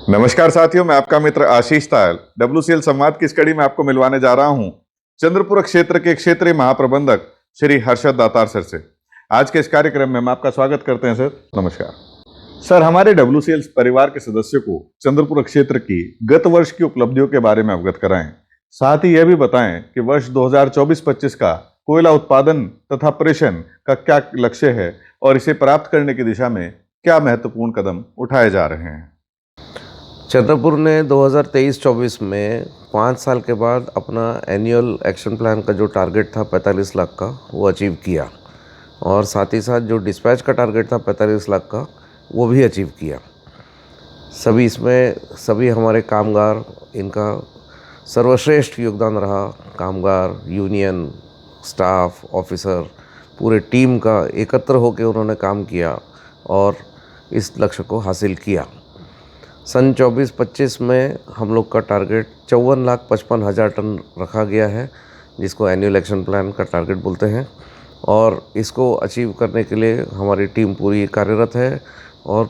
नमस्कार साथियों, मैं आपका मित्र आशीष तायल WCL संवाद की इस कड़ी में आपको मिलवाने जा रहा हूं चंद्रपुर क्षेत्र के क्षेत्रीय महाप्रबंधक श्री हर्षद दातार सर से। आज के इस कार्यक्रम में हम आपका स्वागत करते हैं सर। नमस्कार सर। हमारे WCL परिवार के सदस्यों को चंद्रपुर क्षेत्र की गत वर्ष की उपलब्धियों के बारे में अवगत कराएं। साथ ही यह भी बताएं कि वर्ष 2024-25 का कोयला उत्पादन तथा प्रेषण का क्या लक्ष्य है और इसे प्राप्त करने की दिशा में क्या महत्वपूर्ण कदम उठाए जा रहे हैं। चंद्रपुर ने 2023-24 में 5 साल के बाद अपना एनुअल एक्शन प्लान का जो टारगेट था 45 लाख का वो अचीव किया, और साथ ही साथ जो डिस्पैच का टारगेट था 45 लाख का वो भी अचीव किया। सभी हमारे कामगार, इनका सर्वश्रेष्ठ योगदान रहा। कामगार, यूनियन, स्टाफ, ऑफिसर, पूरे टीम का एकत्र होकर उन्होंने काम किया और इस लक्ष्य को हासिल किया। सन 24-25 में हम लोग का टारगेट 54,55,000 टन रखा गया है, जिसको एनुअल एक्शन प्लान का टारगेट बोलते हैं, और इसको अचीव करने के लिए हमारी टीम पूरी कार्यरत है और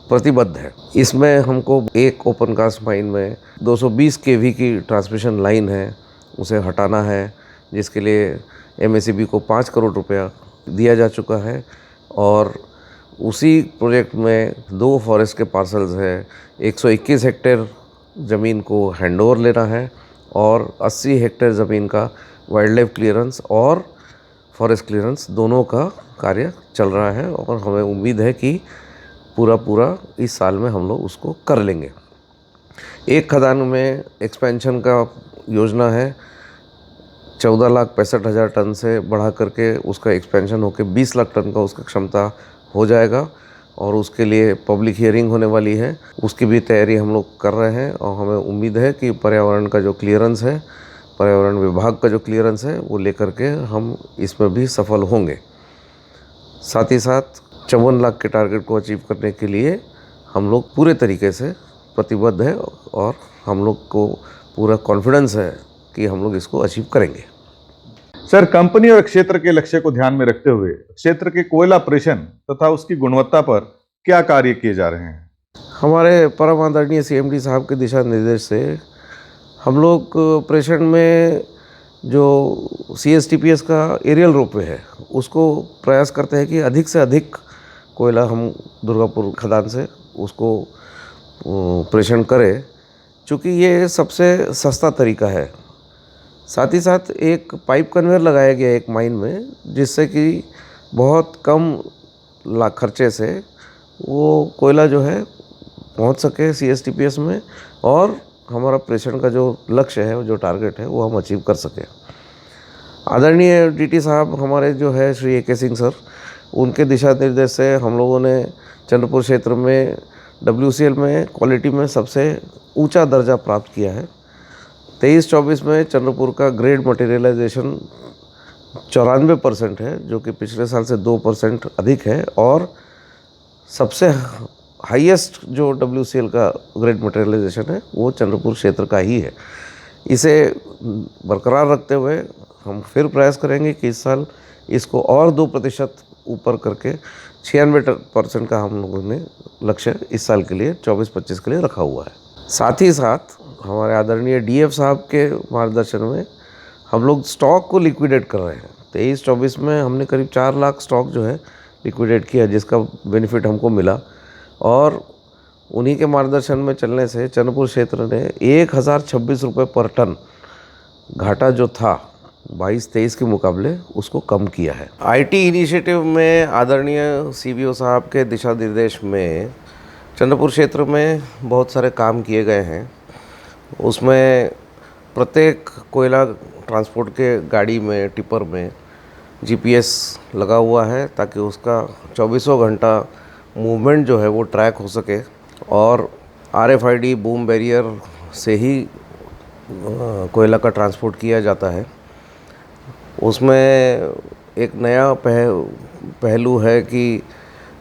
प्रतिबद्ध है। इसमें हमको एक ओपन कास्ट माइन में 220 kV की ट्रांसमिशन लाइन है, उसे हटाना है, जिसके लिए MACB को 5 करोड़ रुपया दिया जा चुका है। और उसी प्रोजेक्ट में 2 फॉरेस्ट के पार्सल्स हैं, 121 हेक्टेयर ज़मीन को हैंडओवर लेना है और 80 हेक्टेयर ज़मीन का वाइल्ड लाइफ क्लियरेंस और फॉरेस्ट क्लियरेंस दोनों का कार्य चल रहा है, और हमें उम्मीद है कि पूरा इस साल में हम लोग उसको कर लेंगे। एक खदान में एक्सपेंशन का योजना है, 14,65,000 टन से बढ़ा करके उसका एक्सपेंशन होकर 20 लाख टन का उसका क्षमता हो जाएगा, और उसके लिए पब्लिक हियरिंग होने वाली है। उसकी भी तैयारी हम लोग कर रहे हैं, और हमें उम्मीद है कि पर्यावरण का जो क्लियरेंस है, पर्यावरण विभाग का जो क्लियरेंस है, वो लेकर के हम इसमें भी सफल होंगे। साथ ही साथ 54 लाख के टारगेट को अचीव करने के लिए हम लोग पूरे तरीके से प्रतिबद्ध है, और हम लोग को पूरा कॉन्फिडेंस है कि हम लोग इसको अचीव करेंगे। सर, कंपनी और क्षेत्र के लक्ष्य को ध्यान में रखते हुए क्षेत्र के कोयला प्रेषण तथा उसकी गुणवत्ता पर क्या कार्य किए जा रहे हैं। हमारे परम आदरणीय CMD साहब के दिशा निर्देश से हम लोग प्रेषण में जो CSTPS का एरियल रोपवे है, उसको प्रयास करते हैं कि अधिक से अधिक कोयला हम दुर्गापुर खदान से उसको प्रेषण करें, चूँकि ये सबसे सस्ता तरीका है। साथ ही साथ एक पाइप कन्वेयर लगाया गया एक माइन में, जिससे कि बहुत कम खर्चे से वो कोयला जो है पहुंच सके CSTPS में, और हमारा प्रेषण का जो लक्ष्य है, जो टारगेट है, वो हम अचीव कर सकें। आदरणीय DT साहब हमारे जो है श्री AK सिंह सर, उनके दिशा निर्देश से हम लोगों ने चंद्रपुर क्षेत्र में WCL में क्वालिटी में सबसे ऊंचा दर्जा प्राप्त किया है। 23-24 में चंद्रपुर का ग्रेड मटेरियलाइजेशन 94% है, जो कि पिछले साल से 2% अधिक है, और सबसे हाईएस्ट जो WCL का ग्रेड मटेरियलाइजेशन है वो चंद्रपुर क्षेत्र का ही है। इसे बरकरार रखते हुए हम फिर प्रयास करेंगे कि इस साल इसको और 2% ऊपर करके 96% का हम लोगों ने लक्ष्य इस साल के लिए 24-25 के लिए रखा हुआ है। साथ ही साथ हमारे आदरणीय DF साहब के मार्गदर्शन में हम लोग स्टॉक को लिक्विडेट कर रहे हैं। 23-24 में हमने करीब 4 लाख स्टॉक जो है लिक्विडेट किया, जिसका बेनिफिट हमको मिला, और उन्हीं के मार्गदर्शन में चलने से चंद्रपुर क्षेत्र ने 1,026 रुपये पर टन घाटा जो था 22-23 के मुकाबले उसको कम किया है। IT इनिशिएटिव में आदरणीय CBO साहब के दिशा निर्देश में चंद्रपुर क्षेत्र में बहुत सारे काम किए गए हैं। उसमें प्रत्येक कोयला ट्रांसपोर्ट के गाड़ी में, टिपर में GPS लगा हुआ है, ताकि उसका 24 घंटा मूवमेंट जो है वो ट्रैक हो सके, और RFID बूम बैरियर से ही कोयला का ट्रांसपोर्ट किया जाता है। उसमें एक नया पहलू है कि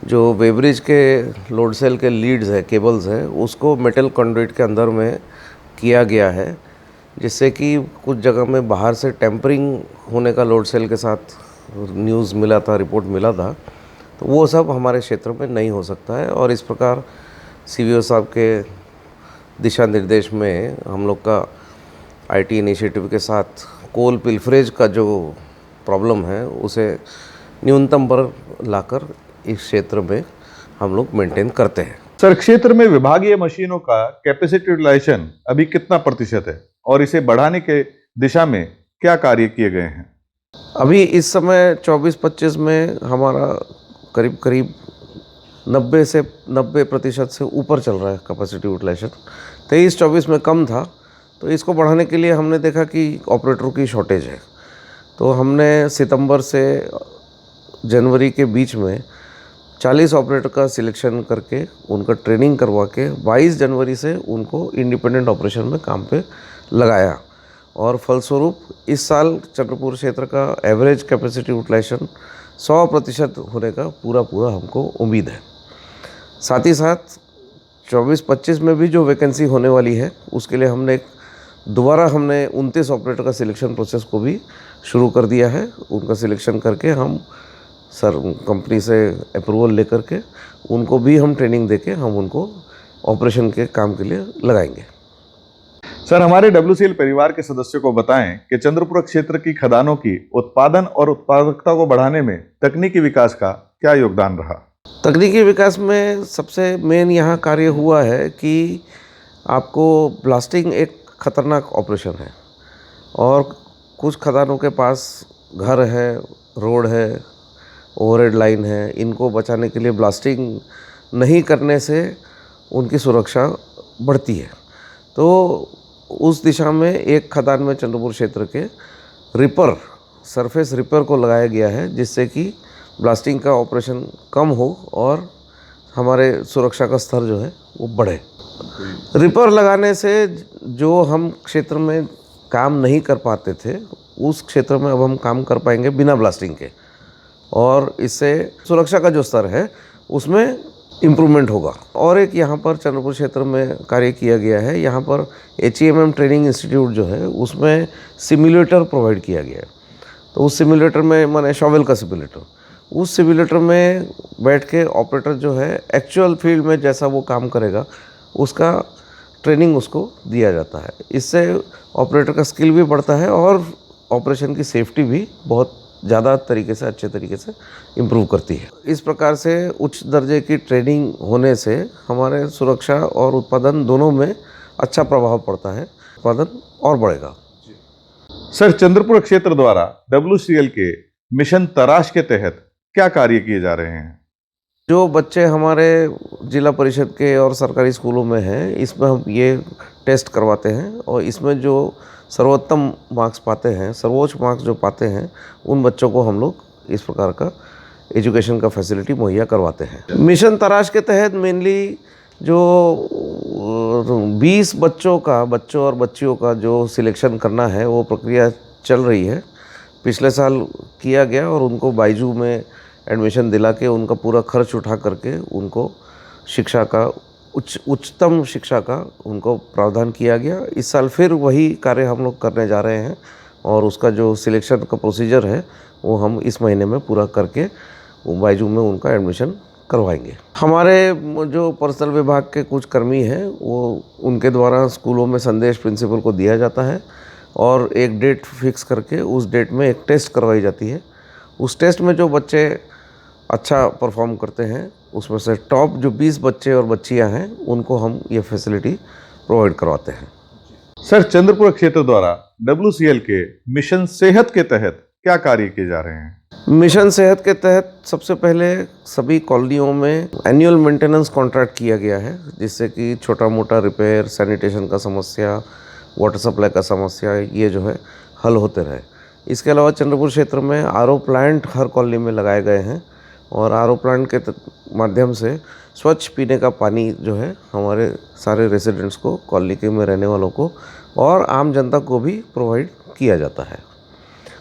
जो वेब्रिज के लोड सेल के लीड्स है, केबल्स है, उसको मेटल कंडुइट के अंदर में किया गया है, जिससे कि कुछ जगह में बाहर से टेम्परिंग होने का लोड सेल के साथ न्यूज़ मिला था, रिपोर्ट मिला था, तो वो सब हमारे क्षेत्र में नहीं हो सकता है। और इस प्रकार CBO साहब के दिशा निर्देश में हम लोग का आईटी इनिशिएटिव के साथ कोल पिल्फरेज का जो प्रॉब्लम है उसे न्यूनतम पर लाकर इस क्षेत्र में हम लोग मेंटेन करते हैं। सर, क्षेत्र में विभागीय मशीनों का कैपेसिटी यूटिलाइजेशन अभी कितना प्रतिशत है और इसे बढ़ाने के दिशा में क्या कार्य किए गए हैं? अभी इस समय 24-25 में हमारा करीब करीब 90% से ऊपर चल रहा है कैपेसिटी यूटिलाइजेशन। 23-24 में कम था, तो इसको बढ़ाने के लिए हमने देखा कि ऑपरेटरों की शॉर्टेज है, तो हमने सितंबर से जनवरी के बीच में 40 ऑपरेटर का सिलेक्शन करके उनका ट्रेनिंग करवा के 22 जनवरी से उनको इंडिपेंडेंट ऑपरेशन में काम पे लगाया और फलस्वरूप इस साल चंद्रपुर क्षेत्र का एवरेज कैपेसिटी यूटिलाइजेशन 100% होने का पूरा हमको उम्मीद है। साथ ही साथ 24-25 में भी जो वैकेंसी होने वाली है उसके लिए हमने 29 ऑपरेटर का सिलेक्शन प्रोसेस को भी शुरू कर दिया है। उनका सिलेक्शन करके हम कंपनी से अप्रूवल लेकर के उनको भी हम ट्रेनिंग देके हम उनको ऑपरेशन के काम के लिए लगाएंगे। सर, हमारे WCL परिवार के सदस्यों को बताएं कि चंद्रपुर क्षेत्र की खदानों की उत्पादन और उत्पादकता को बढ़ाने में तकनीकी विकास का क्या योगदान रहा? तकनीकी विकास में सबसे मेन यहाँ कार्य हुआ है कि आपको ब्लास्टिंग एक खतरनाक ऑपरेशन है और कुछ खदानों के पास घर है, रोड है, ओवरहेड लाइन है। इनको बचाने के लिए ब्लास्टिंग नहीं करने से उनकी सुरक्षा बढ़ती है। तो उस दिशा में एक खदान में चंद्रपुर क्षेत्र के सरफेस रिपर को लगाया गया है, जिससे कि ब्लास्टिंग का ऑपरेशन कम हो और हमारे सुरक्षा का स्तर जो है वो बढ़े। रिपर लगाने से जो हम क्षेत्र में काम नहीं कर पाते थे उस क्षेत्र में अब हम काम कर पाएंगे बिना ब्लास्टिंग के, और इससे सुरक्षा का जो स्तर है उसमें इम्प्रूवमेंट होगा। और एक यहाँ पर चंद्रपुर क्षेत्र में कार्य किया गया है, यहाँ पर HEMM ट्रेनिंग इंस्टीट्यूट जो है उसमें सिम्युलेटर प्रोवाइड किया गया है। तो उस सिम्युलेटर में माने शॉवेल का सिम्युलेटर, उस सिम्युलेटर में बैठ के ऑपरेटर जो है एक्चुअल फील्ड में जैसा वो काम करेगा उसका ट्रेनिंग उसको दिया जाता है। इससे ऑपरेटर का स्किल भी बढ़ता है और ऑपरेशन की सेफ्टी भी बहुत ज़्यादा तरीके से अच्छे तरीके से इम्प्रूव करती है। इस प्रकार से उच्च दर्जे की ट्रेनिंग होने से हमारे सुरक्षा और उत्पादन दोनों में अच्छा प्रभाव पड़ता है, उत्पादन और बढ़ेगा। सर, चंद्रपुर क्षेत्र द्वारा WCL के मिशन तराश के तहत क्या कार्य किए जा रहे हैं? जो बच्चे हमारे जिला परिषद के और सरकारी स्कूलों में हैं, इसमें हम ये टेस्ट करवाते हैं और इसमें जो सर्वोत्तम मार्क्स पाते हैं, सर्वोच्च मार्क्स जो पाते हैं, उन बच्चों को हम लोग इस प्रकार का एजुकेशन का फैसिलिटी मुहैया करवाते हैं। मिशन तराश के तहत मेनली जो 20 बच्चों और बच्चियों का जो सिलेक्शन करना है वो प्रक्रिया चल रही है। पिछले साल किया गया और उनको बायजू में एडमिशन दिला के उनका पूरा खर्च उठा करके उनको शिक्षा का उच्चतम शिक्षा का उनको प्रावधान किया गया। इस साल फिर वही कार्य हम लोग करने जा रहे हैं और उसका जो सिलेक्शन का प्रोसीजर है वो हम इस महीने में पूरा करके बायजू में उनका एडमिशन करवाएंगे। हमारे जो पर्सनल विभाग के कुछ कर्मी हैं वो उनके द्वारा स्कूलों में संदेश प्रिंसिपल को दिया जाता है और एक डेट फिक्स करके उस डेट में एक टेस्ट करवाई जाती है। उस टेस्ट में जो बच्चे अच्छा परफॉर्म करते हैं उसमें से टॉप जो 20 बच्चे और बच्चियां हैं उनको हम ये फैसिलिटी प्रोवाइड करवाते हैं। सर, चंद्रपुर क्षेत्र द्वारा WCL के मिशन सेहत के तहत क्या कार्य किए जा रहे हैं? मिशन सेहत के तहत सबसे पहले सभी कॉलोनियों में एनुअल मेंटेनेंस कॉन्ट्रैक्ट किया गया है, जिससे कि छोटा मोटा रिपेयर, सैनिटेशन का समस्या, वाटर सप्लाई का समस्या ये जो है हल होते रहे। इसके अलावा चंद्रपुर क्षेत्र में RO प्लांट हर कॉलोनी में लगाए गए हैं और RO प्लांट के माध्यम से स्वच्छ पीने का पानी जो है हमारे सारे रेसिडेंट्स को, कॉलोनी के में रहने वालों को और आम जनता को भी प्रोवाइड किया जाता है।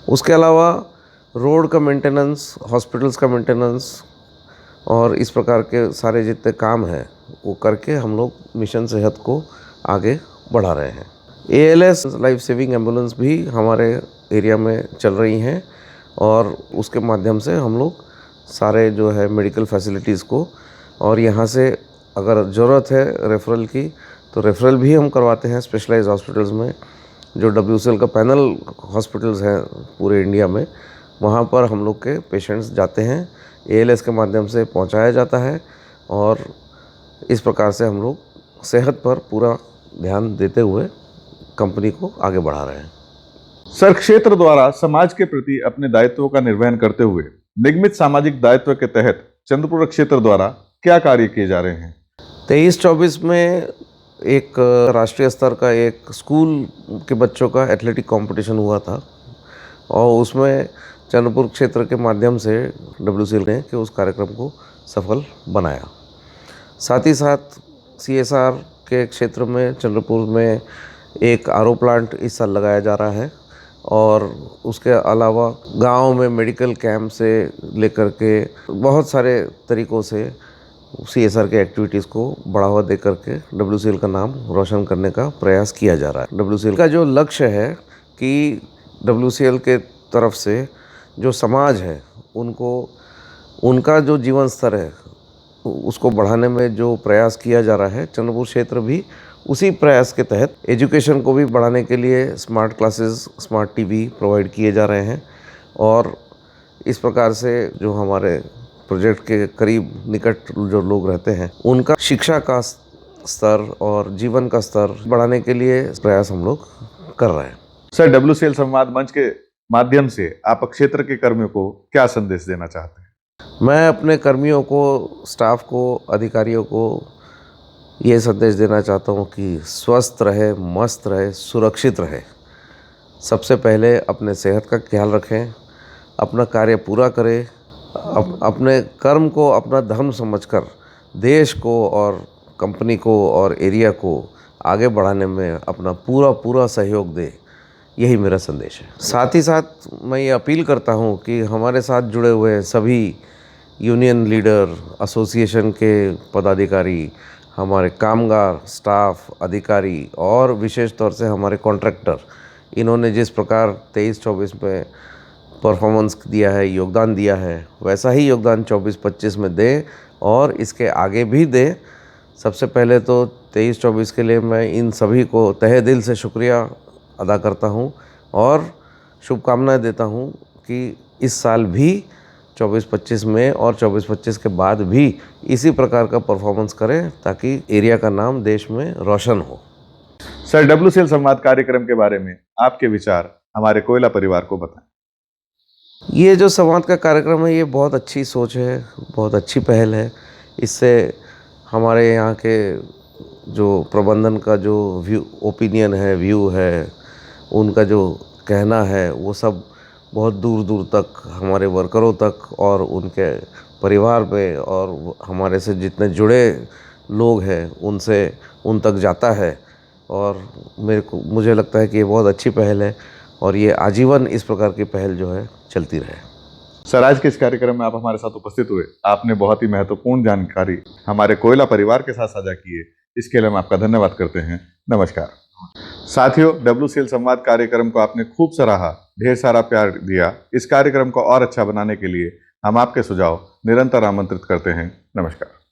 उसके अलावा रोड का मेंटेनेंस, हॉस्पिटल्स का मेंटेनेंस और इस प्रकार के सारे जितने काम हैं वो करके हम लोग मिशन सेहत को आगे बढ़ा रहे हैं। ALS लाइफ सेविंग एम्बुलेंस भी हमारे एरिया में चल रही हैं और उसके माध्यम से हम लोग सारे जो है मेडिकल फैसिलिटीज़ को, और यहाँ से अगर ज़रूरत है रेफरल की तो रेफरल भी हम करवाते हैं स्पेशलाइज्ड हॉस्पिटल्स में। जो WCL का पैनल हॉस्पिटल्स हैं पूरे इंडिया में, वहाँ पर हम लोग के पेशेंट्स जाते हैं, ALS के माध्यम से पहुँचाया जाता है और इस प्रकार से हम लोग सेहत पर पूरा ध्यान देते हुए कंपनी को आगे बढ़ा रहे हैं। सर, क्षेत्र द्वारा समाज के प्रति अपने दायित्वों का निर्वहन करते हुए निगमित सामाजिक दायित्व के तहत चंद्रपुर क्षेत्र द्वारा क्या कार्य किए जा रहे हैं? 23-24 में एक राष्ट्रीय स्तर का एक स्कूल के बच्चों का एथलेटिक कंपटीशन हुआ था और उसमें चंद्रपुर क्षेत्र के माध्यम से WCL ने कि उस कार्यक्रम को सफल बनाया। साथ ही साथ CSR के क्षेत्र में चंद्रपुर में एक RO प्लांट इस साल लगाया जा रहा है और उसके अलावा गांव में मेडिकल कैंप से लेकर के बहुत सारे तरीक़ों से CSR के एक्टिविटीज़ को बढ़ावा दे करके WCL का नाम रोशन करने का प्रयास किया जा रहा है। WCL का जो लक्ष्य है कि WCL के तरफ से जो समाज है उनको उनका जो जीवन स्तर है उसको बढ़ाने में जो प्रयास किया जा रहा है, चंद्रपुर क्षेत्र भी उसी प्रयास के तहत एजुकेशन को भी बढ़ाने के लिए smart classes, smart TV provide किए जा रहे हैं और इस प्रकार से जो हमारे प्रोजेक्ट के करीब निकट जो लोग रहते हैं उनका शिक्षा का स्तर और जीवन का स्तर बढ़ाने के लिए प्रयास हम लोग कर रहे हैं। सर, WCL संवाद मंच के माध्यम से आप क्षेत्र के कर्मियों को क्या संदेश देना चाहते हैं? मैं अपने कर्मियों को, स्टाफ को, अधिकारियों को ये संदेश देना चाहता हूँ कि स्वस्थ रहे, मस्त रहे, सुरक्षित रहे। सबसे पहले अपने सेहत का ख्याल रखें, अपना कार्य पूरा करें, अपने कर्म को अपना धर्म समझकर देश को और कंपनी को और एरिया को आगे बढ़ाने में अपना पूरा सहयोग दे। यही मेरा संदेश है। साथ ही साथ मैं ये अपील करता हूँ कि हमारे साथ जुड़े हुए सभी यूनियन लीडर, एसोसिएशन के पदाधिकारी, हमारे कामगार, स्टाफ, अधिकारी और विशेष तौर से हमारे कॉन्ट्रैक्टर, इन्होंने जिस प्रकार 23-24 में परफॉर्मेंस दिया है, योगदान दिया है, वैसा ही योगदान 24-25 में दें और इसके आगे भी दें। सबसे पहले तो 23-24 के लिए मैं इन सभी को तहे दिल से शुक्रिया अदा करता हूं और शुभकामनाएं देता हूं कि इस साल भी 24-25 में और 24-25 के बाद भी इसी प्रकार का परफॉर्मेंस करें ताकि एरिया का नाम देश में रोशन हो। सर, WCL संवाद कार्यक्रम के बारे में आपके विचार हमारे कोयला परिवार को बताएं। ये जो संवाद का कार्यक्रम है ये बहुत अच्छी सोच है, बहुत अच्छी पहल है। इससे हमारे यहाँ के जो प्रबंधन का जो ओपिनियन है, व्यू है, उनका जो कहना है वो सब बहुत दूर दूर तक हमारे वर्करों तक और उनके परिवार में और हमारे से जितने जुड़े लोग हैं उन तक जाता है और मुझे लगता है कि ये बहुत अच्छी पहल है और ये आजीवन इस प्रकार की पहल जो है चलती रहे। सर, आज के इस कार्यक्रम में आप हमारे साथ उपस्थित हुए, आपने बहुत ही महत्वपूर्ण जानकारी हमारे कोयला परिवार के साथ साझा की है, इसके लिए हम आपका धन्यवाद करते हैं। नमस्कार। साथियों, WCL संवाद कार्यक्रम को आपने खूब सराहा, ढेर सारा प्यार दिया। इस कार्यक्रम को और अच्छा बनाने के लिए हम आपके सुझाव निरंतर आमंत्रित करते हैं। नमस्कार।